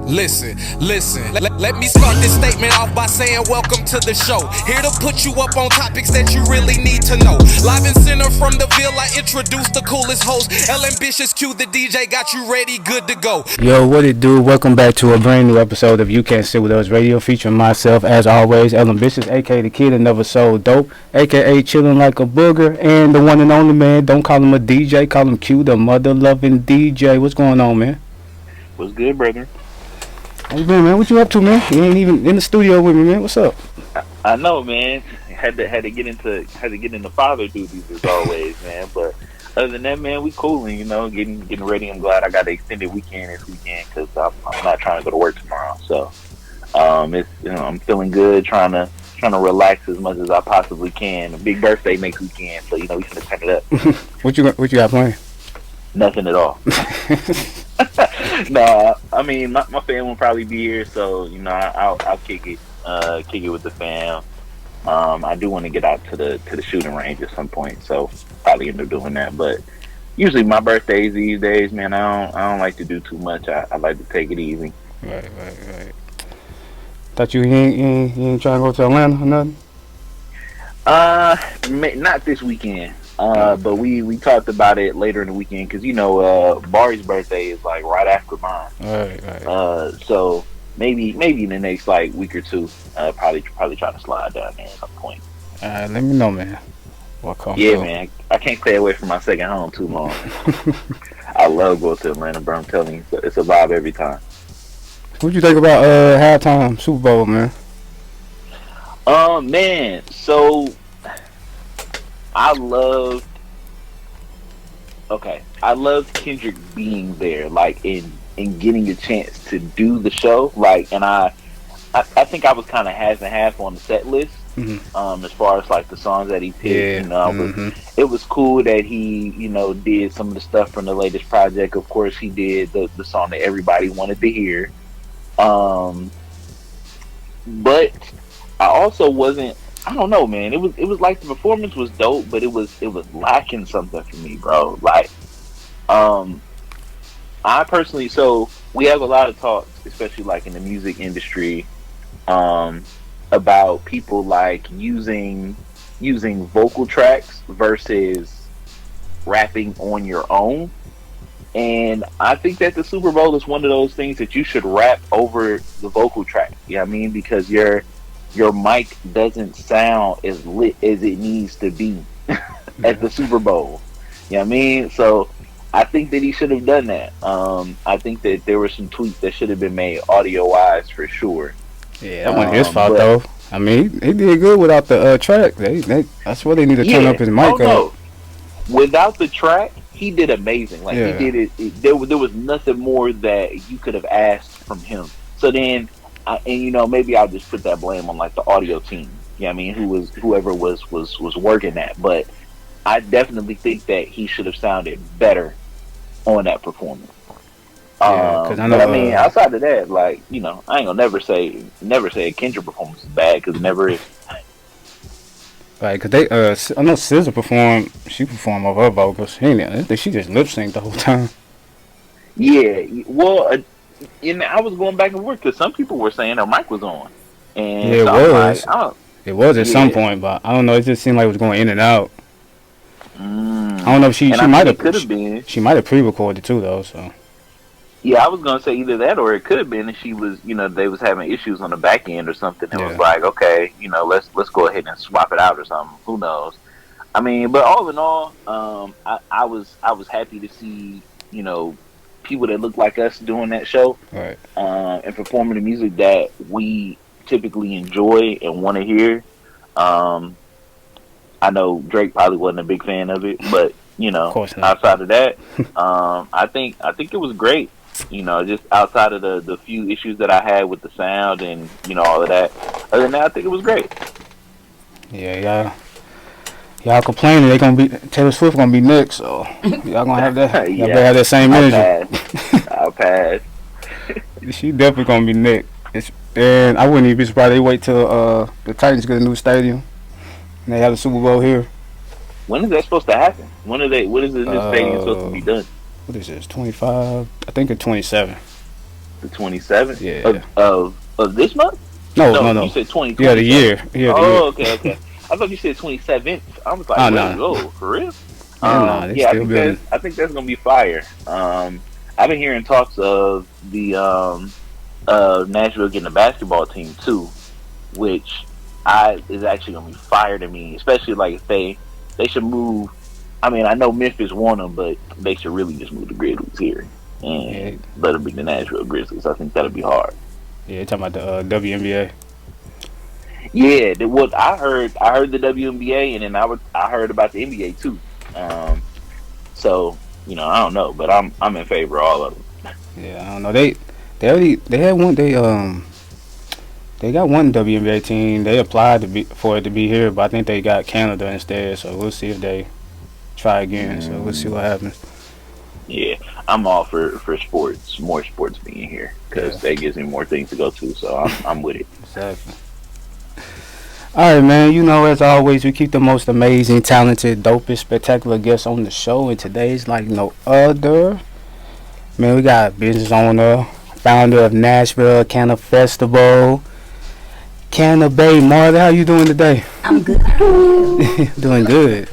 Listen, let me start this statement off by saying welcome to the show. Here to put you up on topics that you really need to know. Live and center from the Ville, I introduce the coolest host. Y.C.S.W.U, the DJ, got you ready, good to go. Yo, what it do? Welcome back to a brand new episode of YouCan'tSitWithUsRadio, featuring myself, as always, Y.C.S.W.U, aka the kid that never sold dope, aka chillin' like a booger, and the one and only man. Don't call him a DJ, call him Q, the mother-loving DJ. What's going on, man? What's good, brother? How you been, man? What you up to, man? You ain't even in the studio with me, man. What's up? I know, man. Had to get into father duties as always, man. But other than that, man, we cooling. You know, getting ready. I'm glad I got the extended weekend this weekend because I'm not trying to go to work tomorrow. So, it's I'm feeling good. Trying to relax as much as I possibly can. A big birthday next weekend, so we should turn it up. What you got planned? Nothing at all. No, I mean my family will probably be here, so I'll kick it with the fam. I do want to get out to the shooting range at some point, so probably end up doing that. But usually my birthdays these days, man, I don't like to do too much. I like to take it easy. Right. Thought you ain't trying to go to Atlanta or nothing? Not this weekend. But we talked about it later in the weekend because Bari's birthday is like right after mine. Right. So maybe in the next week or two, probably try to slide down there at some point. Let me know, man. Man. I can't stay away from my second home too long. I love going to Atlanta, bro. I'm telling you, it's a vibe every time. What you think about halftime Super Bowl, man? Man, so I loved Kendrick being there, and getting a chance to do the show, and I think I was kind of half and half on the set list, as far as the songs that he picked. It was cool that he, did some of the stuff from the latest project. Of course, he did the song that everybody wanted to hear, but I also wasn't. I don't know, man. It was like the performance was dope, but it was lacking something for me, bro. I personally, so we have a lot of talks, especially in the music industry, about people using vocal tracks versus rapping on your own. And I think that the Super Bowl is one of those things that you should rap over the vocal track. You know what I mean? Because your mic doesn't sound as lit as it needs to be at the Super Bowl. You know what I mean? So I think that he should have done that. I think that there were some tweaks that should have been made audio-wise for sure. Yeah, that wasn't his fault, though. I mean, he did good without the track. That's why they need to turn up his mic up. No. Without the track, he did amazing. He did it. There was nothing more that you could have asked from him. So then, maybe I'll just put that blame on the audio team. You know what I mean? Whoever was working that. But I definitely think that he should have sounded better on that performance. Because I know. But I mean, outside of that, I ain't gonna never say a Kendrick performance is bad, because it never is. Right, because I know SZA performed. She performed over her vocals. She just lip synced the whole time. Yeah, well, I was going back and forth because some people were saying her mic was on, and yeah, it was. It was at some point, but I don't know. It just seemed like it was going in and out. I don't know if she might have. Could have been. She might have pre-recorded too, though. So. Yeah, I was gonna say either that or it could have been that she was, they was having issues on the back end or something. It was okay, let's go ahead and swap it out or something. Who knows? I mean, but all in all, I was happy to see, people that look like us doing that show, right, and performing the music that we typically enjoy and want to hear. I know Drake probably wasn't a big fan of it, but outside of that, I think it was great. Just outside of the few issues that I had with the sound and all of that. Other than that, I think it was great. Yeah, y'all complaining they gonna be Taylor Swift gonna be next, so y'all gonna have that. Y'all better have that same energy. I'll pass. She definitely gonna be next. And I wouldn't even be surprised they wait till the Titans get a new stadium and they have the Super Bowl here. When is that supposed to happen? When is the new stadium supposed to be done? What is this? 25? I think it's 27. The 27th Yeah. of this month? No. You said 20. Yeah, the year. Yeah, the year. Okay. I thought you said 27th. I was like, no. for real? They still building. I think that's gonna be fire. I've been hearing talks of the Nashville getting a basketball team too, which is actually gonna be fire to me. Especially like if they should move. I mean, I know Memphis won them, but they should really just move the Grizzlies here and let them be the Nashville Grizzlies. I think that'll be hard. Yeah, you're talking about the WNBA. Yeah, I heard the WNBA, and then I heard about the NBA too. So I don't know, but I'm in favor of all of them. Yeah, I don't know. They had one. They got one WNBA team. They applied for it to be here, but I think they got Canada instead. So we'll see if they try again. So we'll see what happens. Yeah, I'm all for sports, more sports being here because that gives me more things to go to. So I'm with it. Exactly. All right, man. As always, we keep the most amazing, talented, dopest, spectacular guests on the show, and today's like no other. Man, we got business owner, founder of Nashville Canna Festival, Canna Bay. Marley, how you doing today? I'm good. Doing good.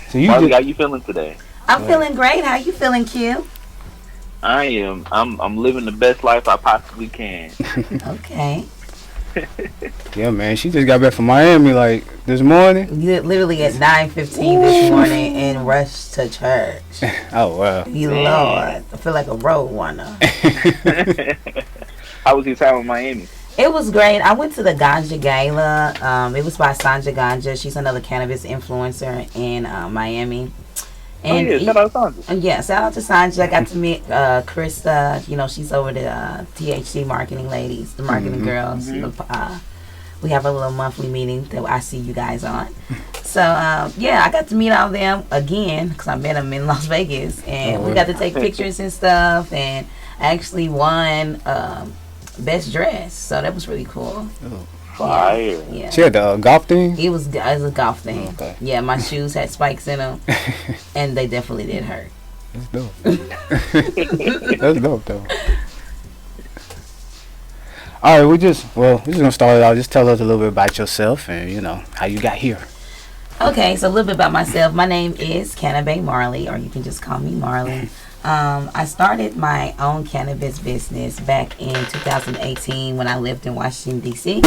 So Marley, how you feeling today? I'm feeling great. How you feeling, Q? I am. I'm living the best life I possibly can. Okay. Yeah, man. She just got back from Miami like this morning. Literally at 9:15 this morning and rushed to church. Oh wow. You Lord, I feel like a road runner. How was your time in Miami? It was great. I went to the Ganja Gala. It was by Sanja Ganja. She's another cannabis influencer in Miami. And shout out to Sanja. Yeah, shout out to Sanja. I got to meet Krista. She's over the THC marketing ladies, the marketing girls. We have a little monthly meeting that I see you guys on. So, I got to meet all of them again because I met them in Las Vegas. And we got to take pictures and stuff. And I actually won Best Dress. So that was really cool. Oh. Fire. Yeah. She had the golf thing? It was a golf thing. Okay. Yeah, my shoes had spikes in them. And they definitely did hurt. That's dope. That's dope, though. All right, we're just going to start it out. Just tell us a little bit about yourself and, how you got here. Okay, so a little bit about myself. My name is Canna Bay Marley, or you can just call me Marley. I started my own cannabis business back in 2018 when I lived in Washington, D.C.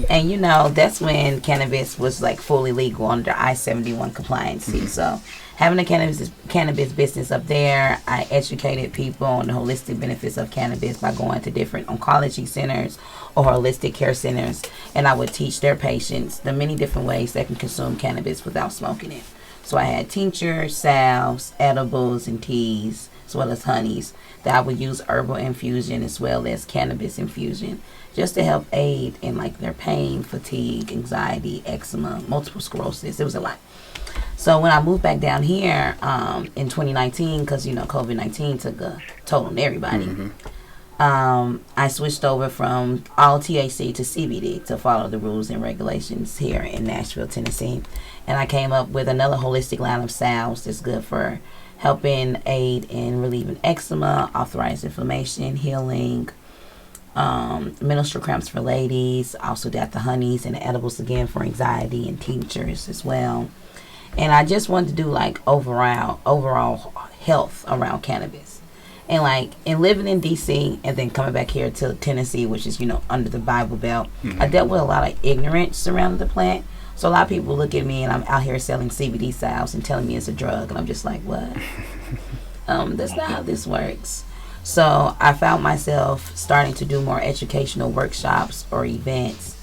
And, that's when cannabis was like fully legal under I-71 compliancy. So having a cannabis business up there, I educated people on the holistic benefits of cannabis by going to different oncology centers or holistic care centers. And I would teach their patients the many different ways they can consume cannabis without smoking it. So I had tinctures, salves, edibles, and teas, as well as honeys, that I would use herbal infusion as well as cannabis infusion, just to help aid in like their pain, fatigue, anxiety, eczema, multiple sclerosis. It was a lot. So when I moved back down here in 2019, because COVID-19 took a toll on everybody, I switched over from all THC to CBD to follow the rules and regulations here in Nashville, Tennessee. And I came up with another holistic line of salves that's good for helping aid in relieving eczema, authorized inflammation, healing, menstrual cramps for ladies. Also got the honeys and the edibles again for anxiety, and tinctures as well. And I just wanted to do like overall health around cannabis. And like in living in DC and then coming back here to Tennessee, which is under the Bible Belt, I dealt with a lot of ignorance surrounding the plant. So a lot of people look at me and I'm out here selling CBD salves and telling me it's a drug, and I'm just like, what? That's not how this works. So I found myself starting to do more educational workshops or events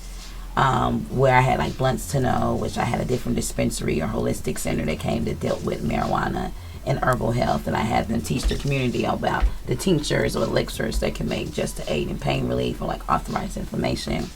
where I had like Blunts to Know, which I had a different dispensary or holistic center that came that dealt with marijuana and herbal health, and I had them teach the community about the tinctures or elixirs they can make just to aid in pain relief or like authorized inflammation.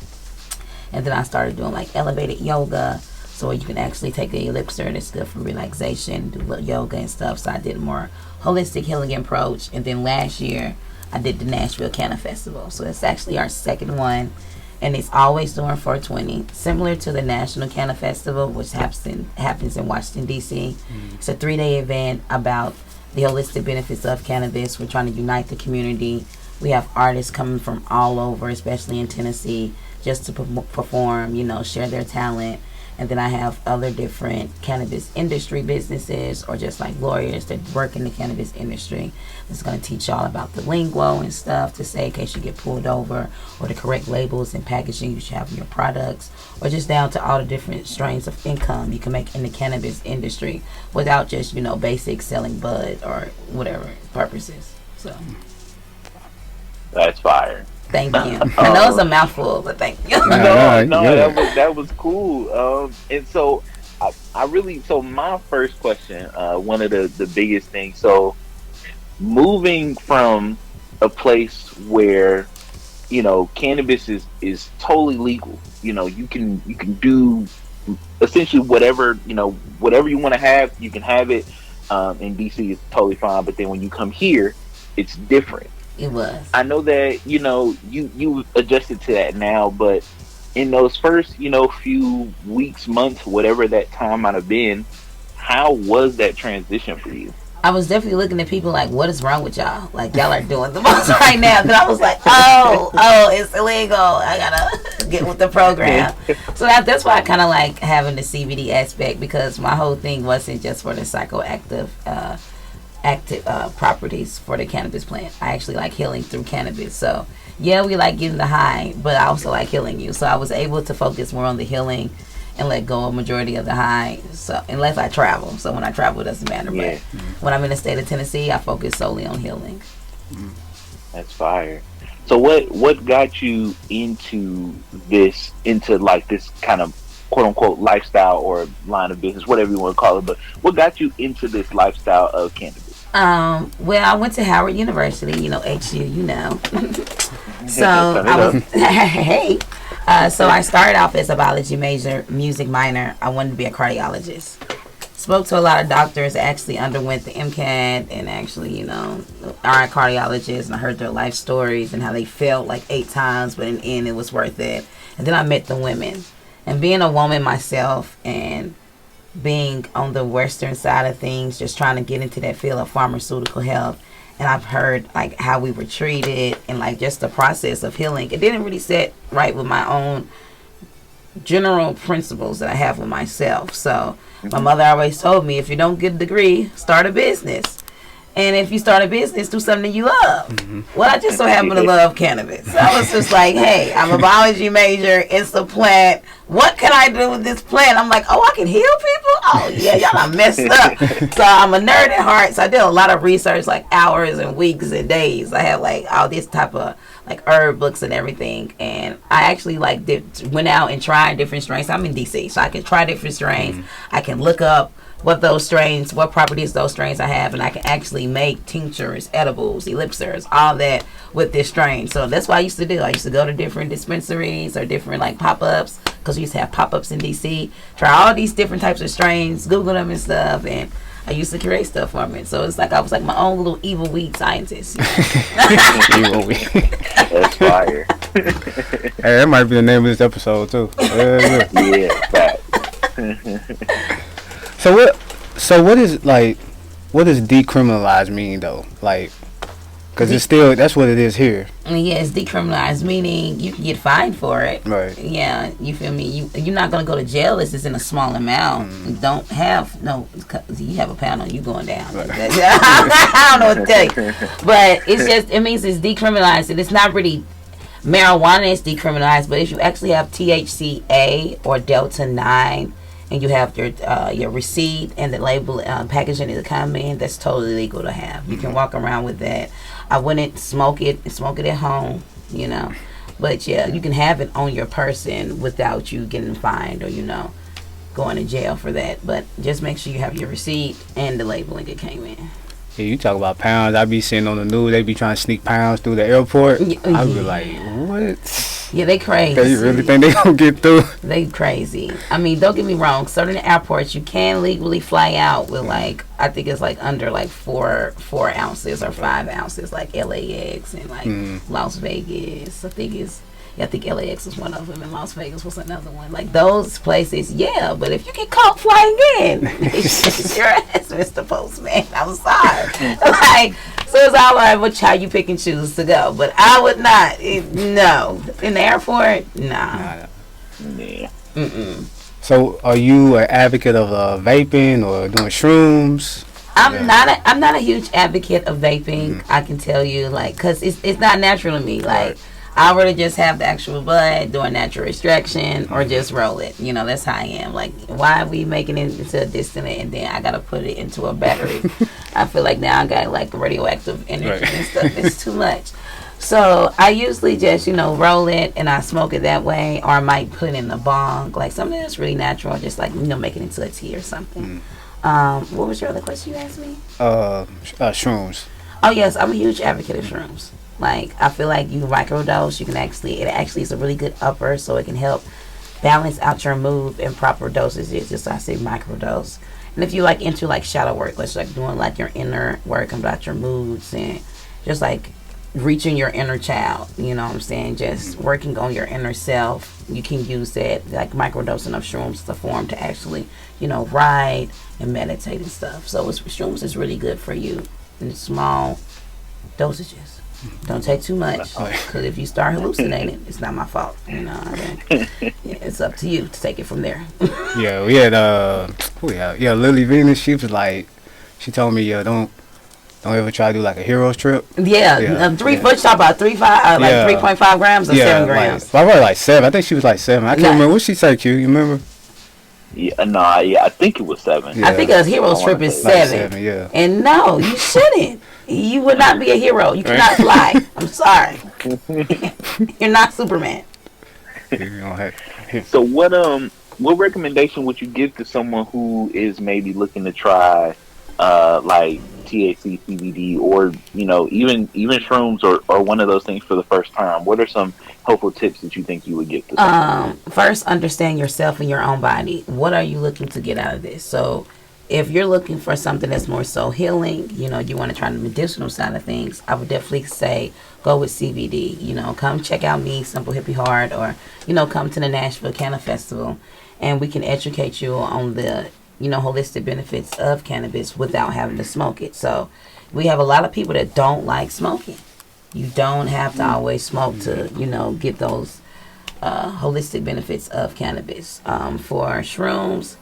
And then I started doing like elevated yoga, so you can actually take the elixir that's good for relaxation, do yoga and stuff. So I did a more holistic healing approach. And then last year I did the Nashville Canna Festival. So it's actually our second one, and it's always during 420, similar to the National Canna Festival, which happens in Washington, D.C. It's a 3-day event about the holistic benefits of cannabis. We're trying to unite the community. We have artists coming from all over, especially in Tennessee, just to perform, share their talent. And then I have other different cannabis industry businesses, or just like lawyers that work in the cannabis industry. That's going to teach y'all about the lingo and stuff to say in case you get pulled over, or the correct labels and packaging you should have in your products, or just down to all the different strains of income you can make in the cannabis industry without just, basic selling bud or whatever purposes. So that's fire. Thank you. I know it's a mouthful, but thank you. No, that was cool. And so so my first question, one of the biggest things, so moving from a place where, cannabis is totally legal. You can do essentially whatever you want to have, you can have it. In DC it's totally fine, but then when you come here, it's different. It was. I know that you adjusted to that now, but in those first few weeks, months, whatever that time might have been, how was that transition for you? I was definitely looking at people like, what is wrong with y'all? Like, y'all are doing the most right now. Because I was like, oh, it's illegal. I gotta get with the program. So that's why I kind of like having the CBD aspect, because my whole thing wasn't just for the psychoactive active properties for the cannabis plant. I actually like healing through cannabis. So yeah, we like getting the high, but I also like healing you. So I was able to focus more on the healing and let go of majority of the high. So unless I travel, so when I travel it doesn't matter. Yeah. But when I'm in the state of Tennessee, I focus solely on healing. That's fire. So what got you into this kind of quote unquote lifestyle or line of business, whatever you want to call it, but what got you into this lifestyle of cannabis? Well, I went to Howard University, HU, So I was, hey. So I started off as a biology major, music minor. I wanted to be a cardiologist. Spoke to a lot of doctors, actually underwent the MCAT, and actually, are cardiologists, and I heard their life stories and how they failed like 8 times, but in the end it was worth it. And then I met the women. And being a woman myself, and being on the western side of things, just trying to get into that field of pharmaceutical health, and I've heard like how we were treated and like just the process of healing, it didn't really set right with my own general principles that I have with myself. So my mother always told me, if you don't get a degree, start a business. And if you start a business, do something you love. Well, I just so happen to love cannabis. So I was just like, hey, I'm a biology major. It's a plant. What can I do with this plant? I'm like, I can heal people? Oh, yeah, y'all are messed up. So I'm a nerd at heart. So I did a lot of research, like hours and weeks and days. I have like all this type of like herb books and everything. And I actually like went out and tried different strains. I'm in DC, so I can try different strains. I can look up what properties those strains I have, and I can actually make tinctures, edibles, elixirs, all that with this strain. So that's what I used to do. I used to go to different dispensaries or different like pop-ups, because we used to have pop-ups in DC, try all these different types of strains, Google them and stuff, and I used to create stuff for me. So it's like I was like my own little evil weed scientist. Evil weed. That's fire. Hey, that might be the name of this episode too. Yeah, fact. So what does decriminalize mean though? Like, because it's still, that's what it is here. Yeah, it's decriminalized, meaning you can get fined for it. Right. Yeah, you feel me? You're not going to go to jail unless it's in a small amount. You don't have, you have a pound on you going down. Right. I don't know what to tell you. But it means it's decriminalized, and it's not really, marijuana is decriminalized, but if you actually have THCA or Delta 9, and you have your receipt and the label packaging is come in, that's totally legal to have. You can walk around with that. I wouldn't smoke it at home, but yeah, you can have it on your person without you getting fined or going to jail for that. But just make sure you have your receipt and the labeling it came in. Yeah, you talk about pounds. I be seeing on the news they be trying to sneak pounds through the airport. I be like, what? Yeah, they crazy. They really think they gonna get through? They crazy. I mean, don't get me wrong. Certain airports you can legally fly out with like, I think it's like under like 4 ounces or 5 ounces, like LAX and like Las Vegas. I think Yeah, I think LAX was one of them, and Las Vegas was another one. Like those places, yeah. But if you get caught flying in, it's your ass, Mr. Postman. I'm sorry. Like, so it's all right which how you pick and choose to go. But I would not. No, in the airport, nah. Yeah. So, are you an advocate of vaping or doing shrooms? I'm not a huge advocate of vaping. I can tell you, like, cause it's not natural to me. Like, I rather just have the actual bud, do a natural extraction, or just roll it. You know, that's how I am. Like, why are we making it into a distillate and then I gotta put it into a battery? I feel like now I got like radioactive energy and stuff. It's too much. So I usually just, roll it and I smoke it that way, or I might put it in the bong, like something that's really natural, just like, make it into a tea or something. What was your other question you asked me? Shrooms. Oh yes, I'm a huge advocate of shrooms. Like, I feel like you microdose, it actually is a really good upper, so it can help balance out your mood in proper dosages. Just I say microdose. And if you like into like shadow work, let's like doing like your inner work about your moods and just like reaching your inner child, you know what I'm saying? Just working on your inner self. You can use that, like microdosing of shrooms, the form to actually, ride and meditate and stuff. So shrooms is really good for you in small dosages. Don't take too much, because if you start hallucinating, it's not my fault. It's up to you to take it from there. Yeah, we had Lily Venus. She was like, she told me, don't ever try to do like a hero's trip. Yeah. 3 foot. Talk about 3.5 grams or 7 grams. I was like 7. I think she was like 7. I can't remember what she said. Q, you remember? Yeah, I think it was 7. I think a hero's trip is 7. Like 7. Yeah. And no, you shouldn't. You would not be a hero. You cannot fly. I'm sorry. You're not Superman. So what recommendation would you give to someone who is maybe looking to try like THC, CBD, or even shrooms or one of those things for the first time? What are some helpful tips that you think you would give to someone? First, understand yourself and your own body. What are you looking to get out of this? So if you're looking for something that's more so healing, you want to try the medicinal side of things, I would definitely say go with CBD. Come check out me, Simple Hippie Hard, or come to the Nashville Canna Festival, and we can educate you on the holistic benefits of cannabis without having to smoke it. So we have a lot of people that don't like smoking. You don't have to always smoke to get those holistic benefits of cannabis. For shrooms,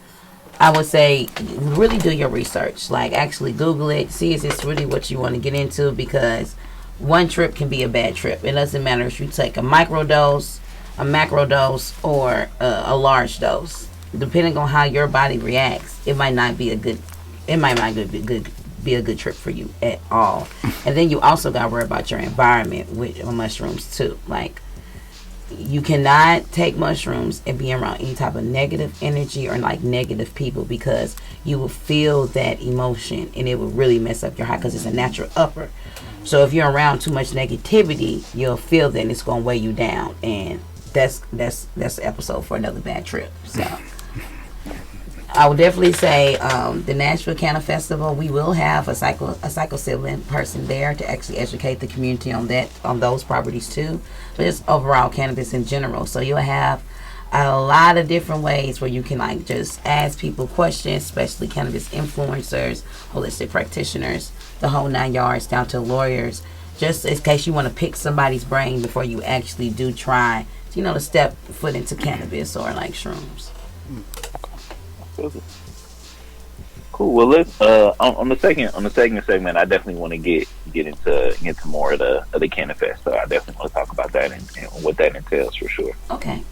I would say really do your research. Like, actually Google it, see if it's really what you want to get into, because one trip can be a bad trip. It doesn't matter if you take a microdose, a macrodose, or a large dose. Depending on how your body reacts, it might not be a good trip for you at all. And then you also got to worry about your environment with mushrooms too. Like, you cannot take mushrooms and be around any type of negative energy or like negative people, because you will feel that emotion and it will really mess up your high, because it's a natural upper. So if you're around too much negativity, you'll feel that and it's going to weigh you down, and that's the episode for another bad trip. So I would definitely say the Nashville Canna Festival, we will have a psilocybin person there to actually educate the community on those properties too, but just overall cannabis in general. So you'll have a lot of different ways where you can like just ask people questions, especially cannabis influencers, holistic practitioners, the whole 9 yards, down to lawyers, just in case you want to pick somebody's brain before you actually do try to step foot into cannabis or like shrooms. Cool. Well, let's on the second segment, I definitely want to get into more of the Canna Fest. So I definitely want to talk about that and what that entails for sure. Okay.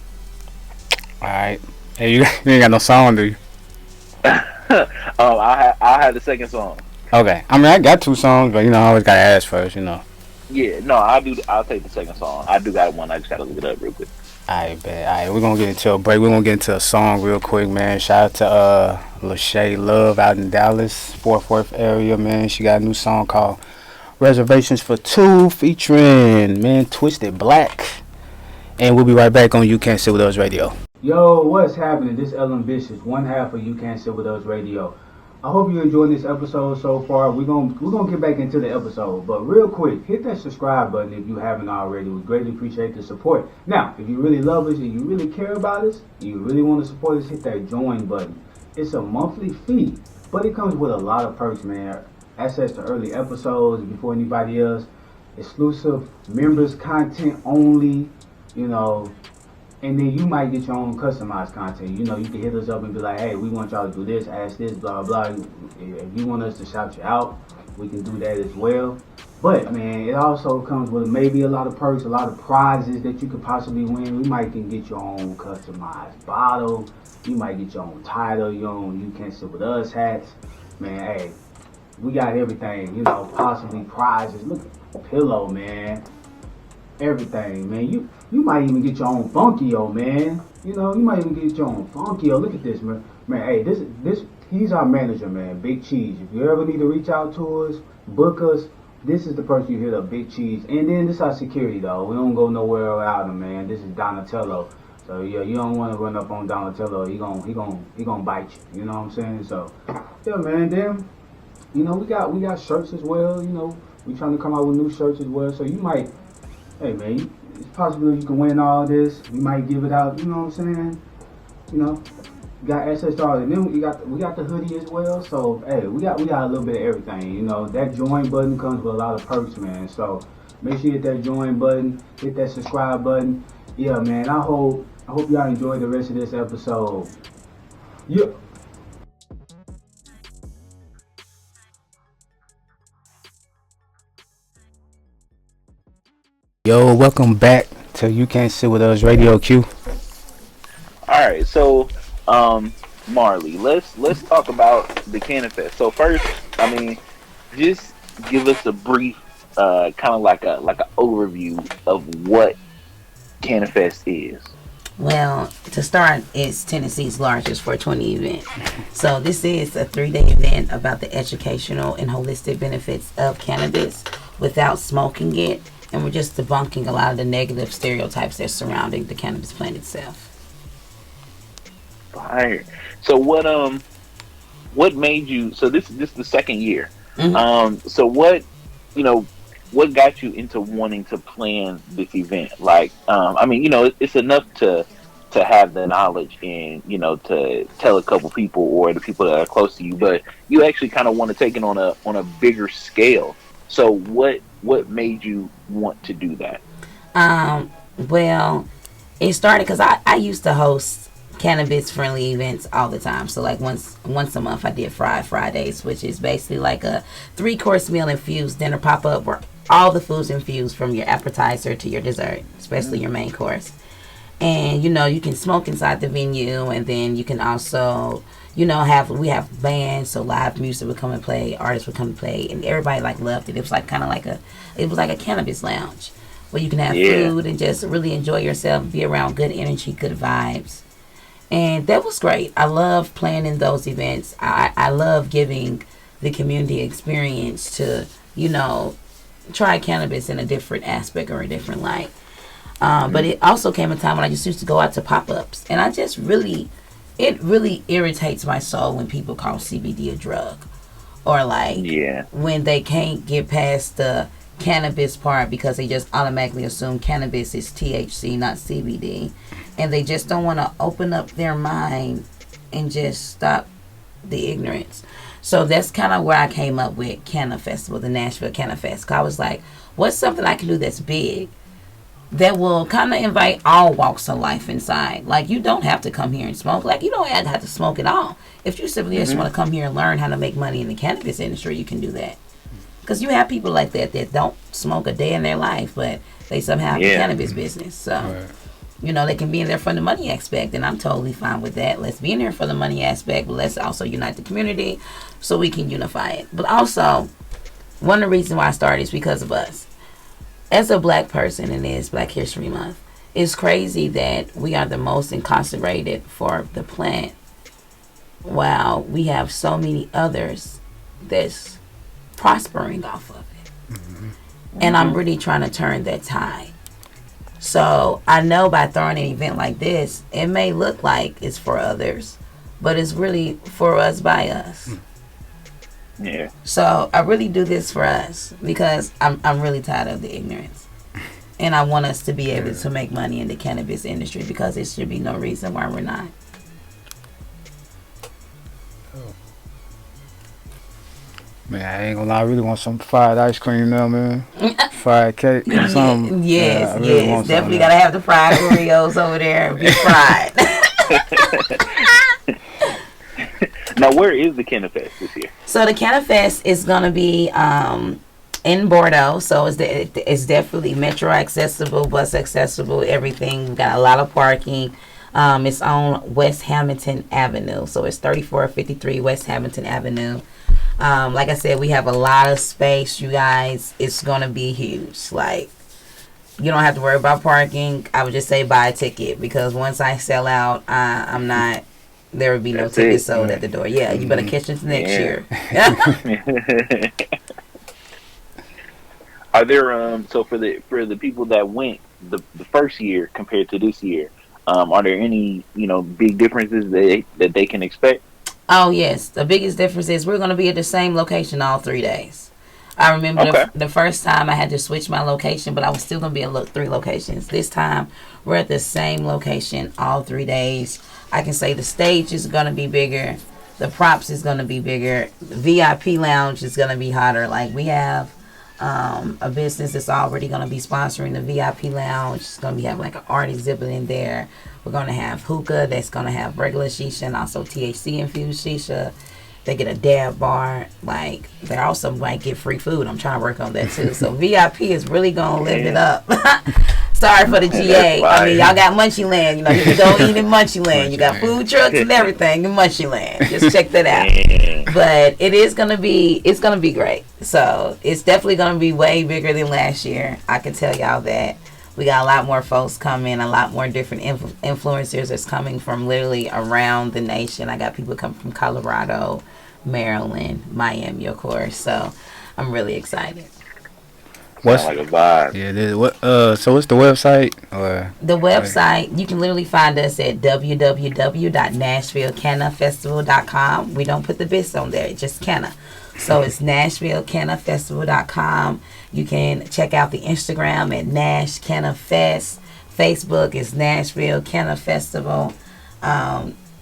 All right. Hey, you ain't got no song, do you? I have the second song. Okay. I mean, I got 2 songs, but I always gotta ask first. Yeah. No, I'll take the second song. I do got one. I just gotta look it up real quick. Alright, bet. Alright, we're gonna get into a break. We're gonna get into a song real quick, man. Shout out to Lachey Love out in Dallas, Fort Worth area, man. She got a new song called Reservations for Two, featuring Twisted Black. And we'll be right back on You Can't Sit With Us Radio. Yo, what's happening? This is Ellen Bishop, one half of You Can't Sit With Us Radio. I hope you enjoyed this episode so far. We're gonna get back into the episode, but real quick, hit that subscribe button if you haven't already. We greatly appreciate the support. Now, if you really love us and you really care about us, and you really want to support us, hit that join button. It's a monthly fee, but it comes with a lot of perks, man. Access to early episodes before anybody else, exclusive members content only, you know. And then you might get your own customized content. You know, you can hit us up and be like, hey, we want y'all to do this, ask this, blah, blah. If you want us to shout you out, we can do that as well. But, man, it also comes with maybe a lot of perks, a lot of prizes that you could possibly win. We might can get your own customized bottle. You might get your own title, your own You Can't Sit With Us hats. Man, hey, we got everything, you know, possibly prizes. Look, pillow, man. Everything, man. You might even get your own Funkio, man. You know, you might even get your own Funkio. Look at this, man. Man, hey, this he's our manager, man. Big Cheese. If you ever need to reach out to us, book us, this is the person you hit up, Big Cheese. And then this is our security, though. We don't go nowhere without him, man. This is Donatello. So yeah, you don't want to run up on Donatello. He gonna bite you. You know what I'm saying? So yeah, man. Then you know we got shirts as well. You know we trying to come out with new shirts as well. So you might. Hey man, it's possible you can win all this. We might give it out. You know what I'm saying? You know, got access to all, and then we got the hoodie as well. So hey, we got a little bit of everything. You know, that join button comes with a lot of perks, man. So make sure you hit that join button, hit that subscribe button. Yeah, man. I hope y'all enjoy the rest of this episode. Yeah. Yo, welcome back to You Can't Sit With Us Radio Q. All right, so Marley, let's talk about the Canna Fest. So first, I mean, just give us a brief, kind of like a overview of what Canna Fest is. Well, to start, it's Tennessee's largest 420 event. So this is a 3-day event about the educational and holistic benefits of cannabis without smoking it. And we're just debunking a lot of the negative stereotypes that surrounding the cannabis plant itself. Fire. So what made you? So this is the second year. Mm-hmm. So what got you into wanting to plan this event? Like, I mean, you know, it's enough to have the knowledge and, you know, to tell a couple people or the people that are close to you, but you actually kind of want to take it on a bigger scale. So what made you want to do that? Well, it started because I used to host cannabis friendly events all the time. So like once a month I did Fridays, which is basically like a 3-course meal infused dinner pop-up where all the food's infused from your appetizer to your dessert, especially your main course. And you know, you can smoke inside the venue, and then you can also, you know, we have bands, so live music would come and play, artists would come and play, and everybody like loved it. It was like kind of like a cannabis lounge where you can have food and just really enjoy yourself, be around good energy, good vibes. And that was great. I love planning those events. I love giving the community experience to, you know, try cannabis in a different aspect or a different light. But it also came a time when I just used to go out to pop-ups, and I just it really irritates my soul when people call CBD a drug, or like when they can't get past the cannabis part because they just automatically assume cannabis is THC, not CBD, and they just don't want to open up their mind and just stop the ignorance. So that's kind of where I came up with Canna Festival, the Nashville Canna Fest. 'Cause I was like, what's something I can do that's big that will kind of invite all walks of life inside? Like, you don't have to come here and smoke. Like, you don't have to smoke at all. If you simply just want to come here and learn how to make money in the cannabis industry, you can do that. Because you have people like that don't smoke a day in their life, but they somehow have a cannabis business. So, you know, they can be in there for the money aspect, and I'm totally fine with that. Let's be in there for the money aspect, but let's also unite the community so we can unify it. But also, one of the reasons why I started is because of us. As a black person, and it's Black History Month, it's crazy that we are the most incarcerated for the plant, while we have so many others that's prospering off of it. And I'm really trying to turn that tide. So I know by throwing an event like this, it may look like it's for others, but it's really for us by us. Yeah. So I really do this for us because I'm really tired of the ignorance. And I want us to be able to make money in the cannabis industry because there should be no reason why we're not. Man, I ain't gonna lie, I really want some fried ice cream now, man. Fried cake or something. Yes, I really want some definitely of that. gotta have the fried Oreos over there. Be fried. Now, where is the Canna Fest this year? So the Canna Fest is gonna be in Bordeaux, so it's definitely metro accessible, bus accessible, everything. We got a lot of parking. It's on West Hamilton Avenue, so it's 3453 West Hamilton Avenue. Like I said, we have a lot of space, you guys. It's gonna be huge. Like, you don't have to worry about parking. I would just say buy a ticket because once I sell out, I'm not. There would be no tickets sold at the door. Yeah, you better catch it next year. Are there so for the people that went the first year compared to this year, are there any big differences that they can expect? Oh yes, the biggest difference is we're going to be at the same location all 3 days. I remember the first time I had to switch my location, but I was still going to be at 3 locations. This time we're at the same location all 3 days. I can say the stage is going to be bigger, the props is going to be bigger, the VIP lounge is going to be hotter. Like, we have a business that's already going to be sponsoring the VIP lounge. It's going to be have like an artist exhibit in there. We're going to have hookah that's going to have regular shisha and also THC infused shisha. They get a dab bar. Like, they also might get free food. I'm trying to work on that too. So VIP is really going to lift it up. Sorry for the GA. I mean, y'all got Munchie Land. You know, you can go eat in Munchie Land. You got food trucks and everything in Munchie Land. Just check that out. But it's gonna be great. So it's definitely gonna be way bigger than last year. I can tell y'all that. We got a lot more folks coming, a lot more different influencers that's coming from literally around the nation. I got people coming from Colorado, Maryland, Miami, of course. So I'm really excited. What's like a vibe? Yeah, it is. What? So what's the website? Or the website, you can literally find us at www.NashvilleCannafestival.com. We don't put the bits on there, just Canna. So it's NashvilleCannafestival.com. You can check out the Instagram at Nash Canna Fest. Facebook is Nashville Canna Festival.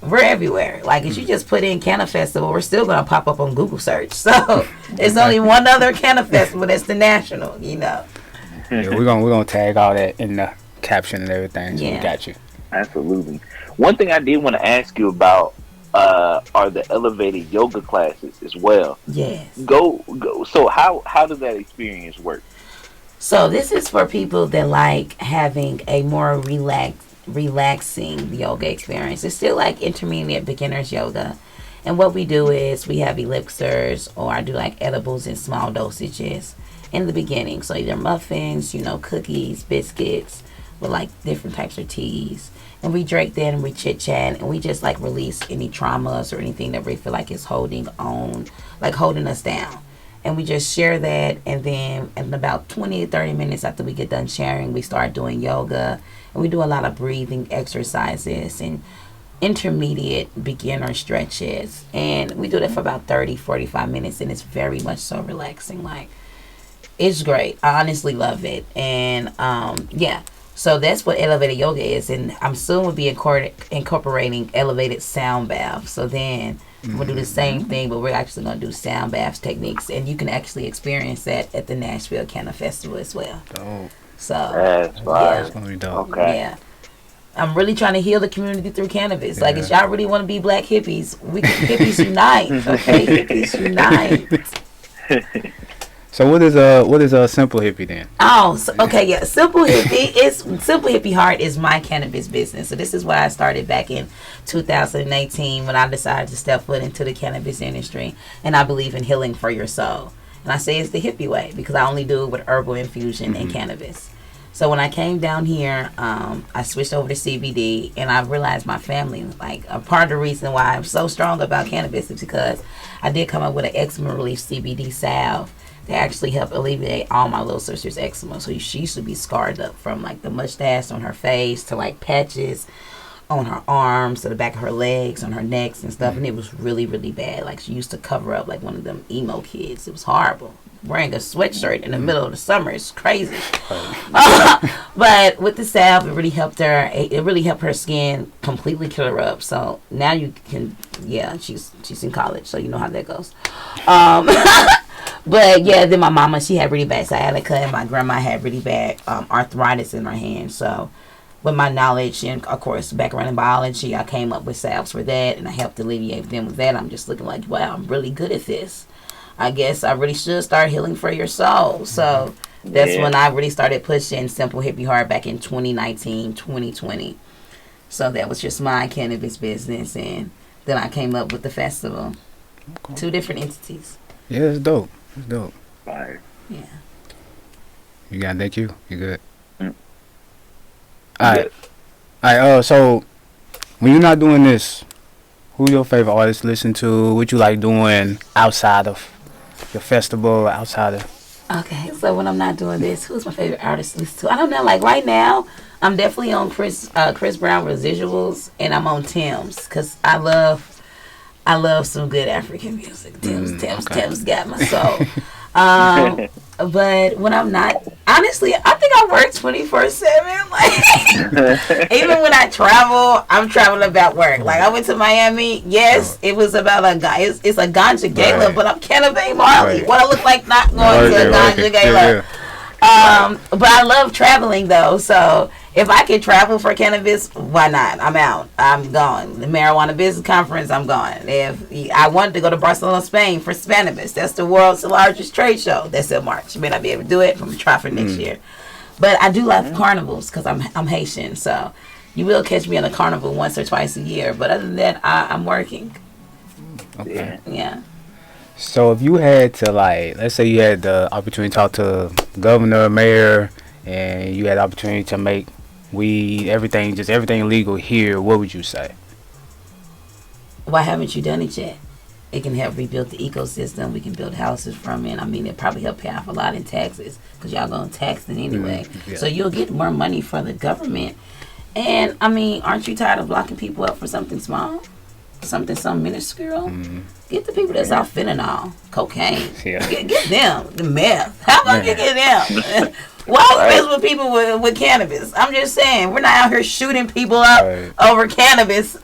We're everywhere. Like, if you just put in Canna Festival, we're still going to pop up on Google search. So there's only one other Canna Festival. That's the national, Yeah, we're gonna tag all that in the caption and everything. So we got you. Absolutely. One thing I did want to ask you about are the elevated yoga classes as well. Yes. Go. So how does that experience work? So this is for people that like having a more relaxing yoga experience. It's still like intermediate beginners yoga, and what we do is we have elixirs, or I do like edibles in small dosages in the beginning. So either muffins, cookies, biscuits, with like different types of teas, and we drink that and we chit chat and we just like release any traumas or anything that we feel like is holding us down. And we just share that, and then in about 20 to 30 minutes after we get done sharing, we start doing yoga. And we do a lot of breathing exercises and intermediate beginner stretches. And we do that for about 30, 45 minutes, and it's very much so relaxing. Like, it's great. I honestly love it. And, so that's what elevated yoga is. And I'm soon will be incorporating elevated sound baths. So then we'll do the same thing, but we're actually going to do sound baths techniques. And you can actually experience that at the Nashville Canna Festival as well. Dope. So, that's right. It's going to be dope. Okay. Yeah. I'm really trying to heal the community through cannabis. Like, if y'all really want to be black hippies, hippies unite. Okay? Hippies unite. So what is a simple hippie then? Oh, so, okay, yeah. Simple Hippie Heart is my cannabis business. So this is what I started back in 2018 when I decided to step foot into the cannabis industry, and I believe in healing for your soul. And I say it's the hippie way because I only do it with herbal infusion and cannabis. So when I came down here, I switched over to CBD, and I realized my family, like, a part of the reason why I'm so strong about cannabis is because I did come up with an eczema relief CBD salve that actually helped alleviate all my little sister's eczema. So she used to be scarred up from like the mustache on her face to like patches on her arms, to the back of her legs, on her necks and stuff, and it was really, really bad. Like, she used to cover up like one of them emo kids. It was horrible. Wearing a sweatshirt in the middle of the summer is crazy. But with the salve, it really helped her. It really helped her skin completely clear up. So now you can, she's in college, so you know how that goes. But yeah, then my mama, she had really bad sciatica, and my grandma had really bad arthritis in her hand. So with my knowledge and, of course, background in biology, I came up with salves for that, and I helped alleviate them with that. I'm just looking like, wow, I'm really good at this. I guess I really should start healing for your soul. So that's when I really started pushing Simple Hippie Heart back in 2019, 2020. So that was just my cannabis business, and then I came up with the festival. Okay. 2 different entities. Yeah, it's dope. It's dope. Fire. Yeah. You got that, Q? You good? Mm. All right. So when you're not doing this, who your favorite artists listen to? What you like doing outside of your festival, outside of? Okay, so when I'm not doing this, who's my favorite artist to listen to? I don't know. Like right now, I'm definitely on Chris Brown residuals, and I'm on Tim's because I love some good African music. Tim's got my soul. But when I'm not, honestly, I think I work 24/7. Like, even when I travel, I'm traveling about work. Like, I went to Miami. Yes, it was about a guy. It's a ganja gala, but I'm Canna Bay Marley. Right. What I look like not going to a ganja gala. But I love traveling though, so if I could travel for cannabis, why not? I'm out. I'm gone. The Marijuana Business Conference, I'm gone. If I wanted to go to Barcelona, Spain for Spanibus, that's the world's largest trade show. That's in March. May not be able to do it. I'm gonna try for next year. But I do love carnivals because I'm Haitian, so you will catch me on a carnival once or twice a year. But other than that, I'm working. Okay. Yeah. So if you had to, like, let's say you had the opportunity to talk to governor, mayor, and you had the opportunity to make weed, everything legal here, what would you say? Why haven't you done it yet? It can help rebuild the ecosystem. We can build houses from it. I mean, it probably help pay off a lot in taxes because y'all going to tax it anyway. Yeah. So you'll get more money for the government. And, I mean, aren't you tired of locking people up for something small? Something minuscule? Get the people that's off fentanyl, cocaine. Yeah. Get them, the meth. How about you get them? Why mess with people with cannabis? I'm just saying, we're not out here shooting people up over cannabis.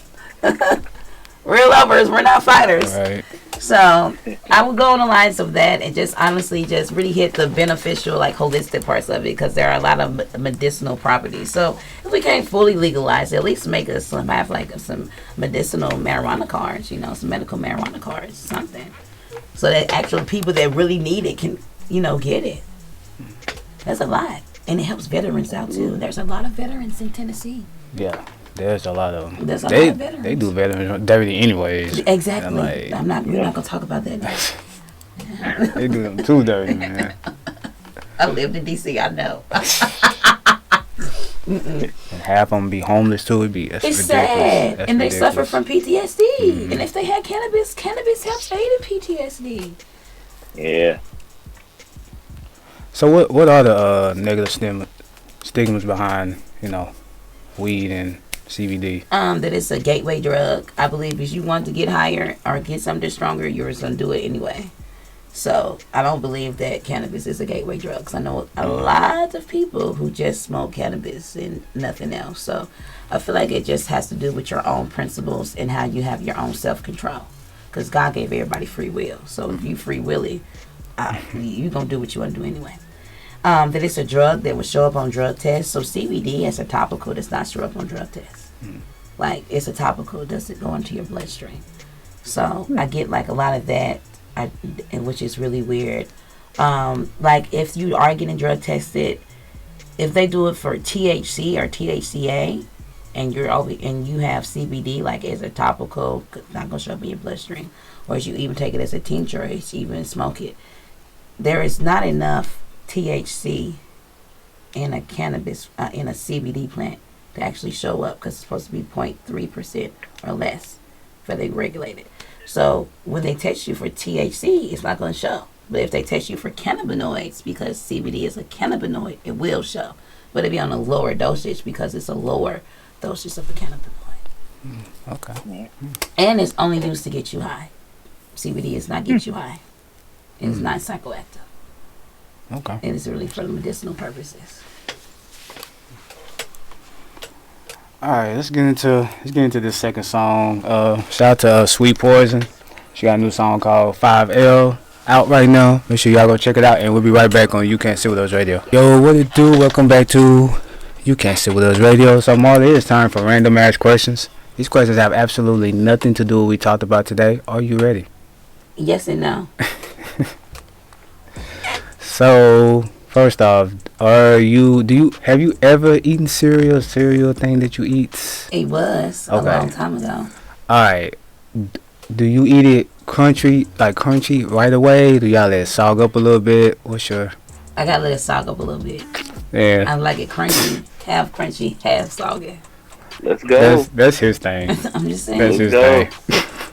Real lovers, we're not fighters. Right. So I would go on the lines of that and just honestly just really hit the beneficial, like holistic parts of it, because there are a lot of medicinal properties. So if we can't fully legalize it, at least make us have like some medicinal marijuana cards, some medical marijuana cards, something, so that actual people that really need it can, get it. That's a lot, and it helps veterans out too. There's a lot of veterans in Tennessee. Yeah. There's a lot of them. There's a lot of veterans. They do veterans dirty anyways. Exactly. Like, We're not gonna talk about that now. They do them too dirty, man. I lived in DC. I know. And half of them be homeless too. It's ridiculous. Sad, That's and ridiculous. they suffer from PTSD. And if they had cannabis helps aid in PTSD. Yeah. So what are the negative stigmas behind weed and CBD? That it's a gateway drug. I believe if you want to get higher or get something stronger, you're just gonna do it anyway. So I don't believe that cannabis is a gateway drug. 'Cause I know a lot of people who just smoke cannabis and nothing else. So I feel like it just has to do with your own principles and how you have your own self-control. Because God gave everybody free will. So if you free willy, you're gonna do what you want to do anyway. That it's a drug that will show up on drug tests. So CBD as a topical does not show up on drug tests. Like, it's a topical, it doesn't go into your bloodstream. So I get like a lot of that, which is really weird. Like, if you are getting drug tested, if they do it for THC or THCA, and you have CBD like as a topical, it's not gonna show up in your bloodstream, or if you even take it as a tincture, or if you even smoke it, there is not enough THC in a cannabis in a CBD plant to actually show up, because it's supposed to be 0.3% or less for they regulate it. So when they test you for THC, it's not going to show. But if they test you for cannabinoids, because CBD is a cannabinoid, it will show. But it'll be on a lower dosage because it's a lower dosage of the cannabinoid. Okay. And it's only used to get you high. CBD is not get you high. It's not psychoactive. Okay. And it's really for medicinal purposes. All right, let's get into this second song. Shout out to Sweet Poison. She got a new song called 5L out right now. Make sure y'all go check it out, and we'll be right back on You Can't Sit With Us Radio. Yo, what it do? Welcome back to You Can't Sit With Us Radio. So, Marley, it's time for random ass questions. These questions have absolutely nothing to do with what we talked about today. Are you ready? Yes and no. So, first off, have you ever eaten cereal thing that you eat? It was a long time ago. Alright. Do you eat it crunchy right away? Do y'all let it sog up a little bit? What's your... I gotta let it sog up a little bit. Yeah. I like it crunchy, half soggy. Let's go. That's his thing. I'm just saying. That's his go. thing.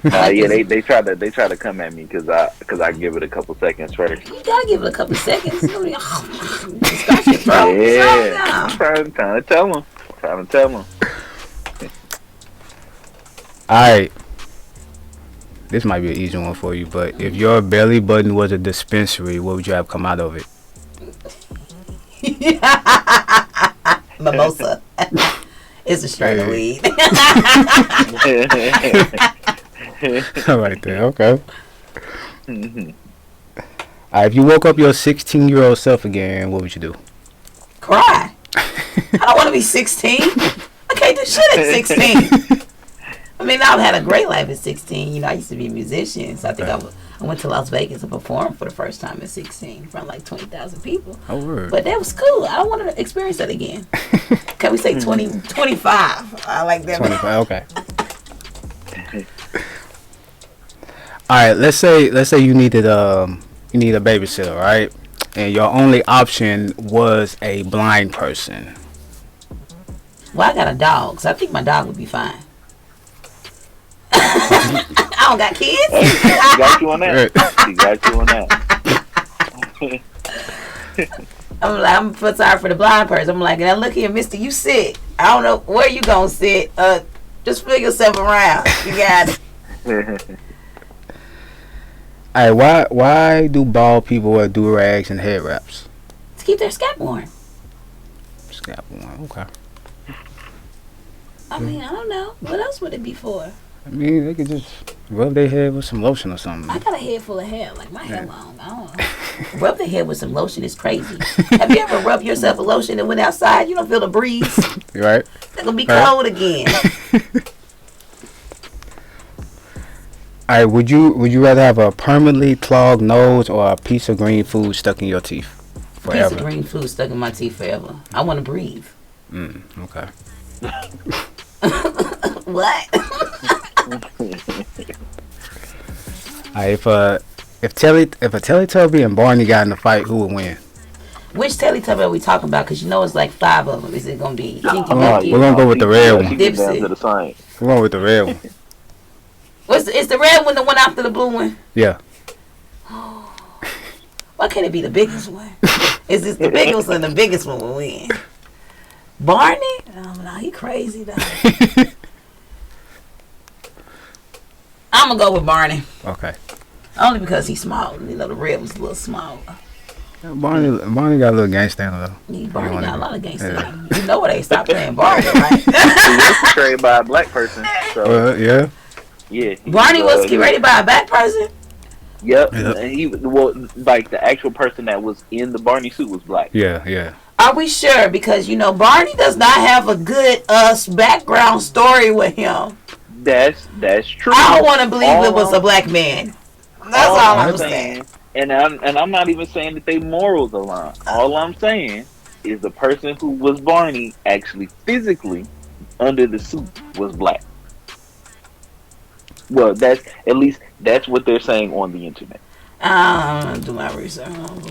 Yeah, they try to come at me because I give it a couple seconds first. You gotta give it a couple seconds. Scratch your throat. Yeah, I'm trying to tell them. Alright. This might be an easy one for you, but if your belly button was a dispensary, what would you have come out of it? Mimosa. It's a strain of weed. Right there, okay. If you woke up your 16-year-old self again, what would you do? Cry. I don't want to be 16. I can't do shit at 16. I mean, I've had a great life at 16. You know, I used to be a musician, so I think I went to Las Vegas and performed for the first time at 16 in front of like 20,000 people. Oh, word. But that was cool. I don't want to experience that again. Can we say 25? I like that. 25, okay. Alright, let's say you needed a babysitter, right? And your only option was a blind person. Well, I got a dog, so I think my dog would be fine. I don't got kids. She got you on that. I'm sorry for the blind person. I'm like, now look here, mister, you sit. I don't know where you gonna sit. Just figure yourself around. You got it. Alright, why do bald people wear do-rags and head wraps? To keep their scalp warm. Scalp warm, okay. I mean, I don't know. What else would it be for? I mean, they could just rub their head with some lotion or something. I got a head full of hair. Like, my hair long. I don't know. Rub the head with some lotion is crazy. Have you ever rubbed yourself with lotion and went outside? You don't feel the breeze. Right? It's going to be cold again. Alright, would you rather have a permanently clogged nose or a piece of green food stuck in your teeth forever? Piece of green food stuck in my teeth forever. I want to breathe. Okay. What? If a Teletubby and Barney got in a fight, who would win? Which Teletubby are we talking about? Because you know it's like 5 of them. Is it going to be Tinky We're Winky? gonna go with the red one. Dipsy. We're going with the red one. Is the red one the one after the blue one? Yeah. Why can't it be the biggest one? Is this the biggest one? The biggest one will win. Barney? Oh, no, he crazy though. I'm gonna go with Barney. Okay. Only because he's small. You know, the red was a little smaller. Barney got a little gangster though. Barney got a lot of gangster. Yeah. You know where they stopped playing Barney, right? He was portrayed by a black person. So yeah. Yeah. Barney was created by a black person. Yep. And he like the actual person that was in the Barney suit was black. Yeah. Are we sure? Because you know Barney does not have a good background story with him. That's true. I don't want to believe it was a black man. That's all I'm saying. And I'm not even saying that they morals align. All I'm saying is the person who was Barney actually physically under the suit was black. Well, that's what they're saying on the internet. I don't do my research on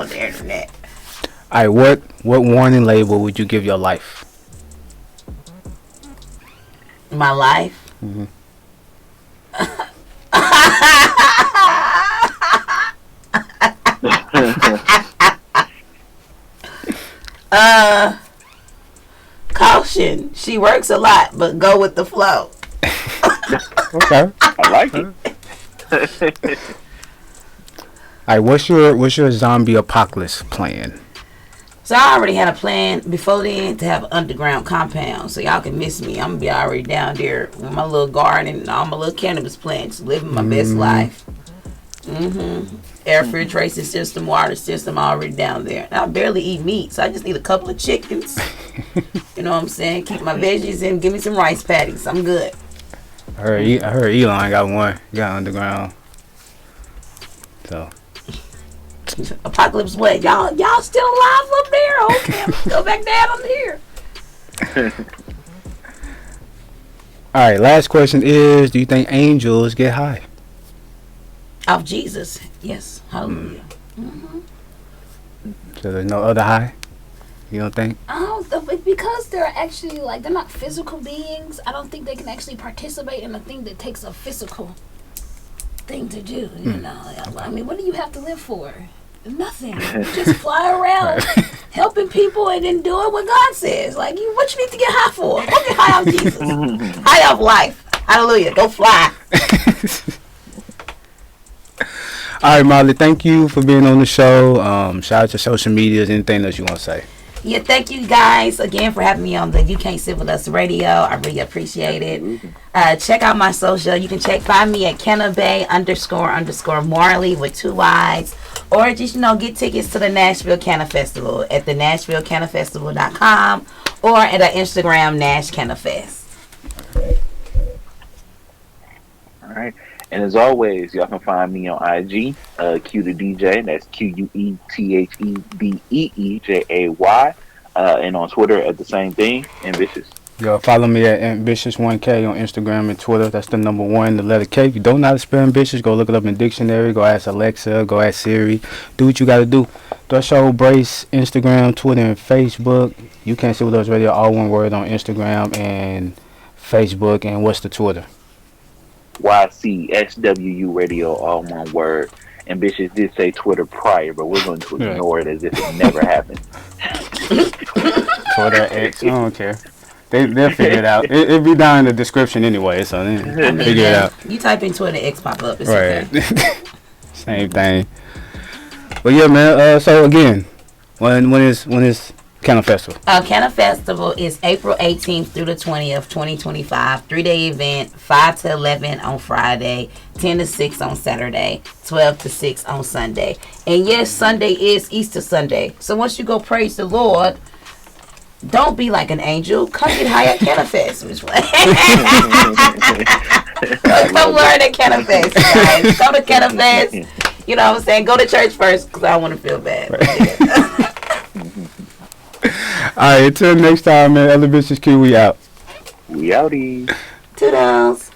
the internet. Alright, what warning label would you give your life? My life? Mm-hmm. caution. She works a lot, but go with the flow. Okay. I like it. All right, what's your zombie apocalypse plan? So I already had a plan before then to have an underground compound, so y'all can miss me. I'm gonna be already down there with my little garden and all my little cannabis plants, living my best life. Air filtration system, water system, already down there. And I barely eat meat, so I just need a couple of chickens. You know what I'm saying? Keep my veggies and give me some rice patties. I'm good. I heard Elon got one. Got underground. So. Apocalypse what? Y'all still alive up there? Okay, I'm gonna go back down on here. All right, last question is, do you think angels get high? Of Jesus. Yes. Hallelujah. So there's no other high? You don't think? Because they're actually like, they're not physical beings. I don't think they can actually participate in a thing that takes a physical thing to do. You know, I mean, what do you have to live for? Nothing. You just fly around helping people and then doing what God says. Like, what you need to get high for? Go get high off Jesus. High off life. Hallelujah. Go fly. All right, Marley, thank you for being on the show. Shout out to social medias, anything else you want to say. Yeah, thank you guys again for having me on the You Can't Sit With Us Radio. I really appreciate it. Check out my social. You can find me at __Marley with 2 Y's. Or just, get tickets to the Nashville Canna Festival at the NashvilleCannaFestival.com or at our Instagram, Nash Canna Fest. All right. And as always, y'all can find me on IG, Q the DJ, that's QUETHEBEEJAY, and on Twitter at the same thing, Ambitious. Yo, follow me at Ambitious1K on Instagram and Twitter. That's the number 1, the letter K. If you don't know how to spell ambitious, go look it up in dictionary. Go ask Alexa. Go ask Siri. Do what you got to do. Threshold Brace, Instagram, Twitter, and Facebook. You Can't Sit With Us Radio, all one word on Instagram and Facebook. And what's the Twitter? Y.C.S.W.U Radio, all one word. Ambitious did say Twitter prior, but we're going to ignore it as if it never happened. Twitter X, I don't care. They'll figure it out. It'll be down in the description anyway, so then figure it out. You type in Twitter X pop up. It's right. Okay. Same thing. But yeah, man. So again, when is Canna Festival? Canna Festival is April 18th through the 20th, 2025. 3-day event, 5 to 11 on Friday, 10 to 6 on Saturday, 12 to 6 on Sunday. And yes, Sunday is Easter Sunday. So once you go praise the Lord, don't be like an angel. Come get high at Canna Fest. Come learn at Canna Fest, guys. Go to Canna Fest. You know what I'm saying? Go to church first because I don't want to feel bad. Right. All right, until next time, man. Other Bitches Q, we out. We outie. Toodles.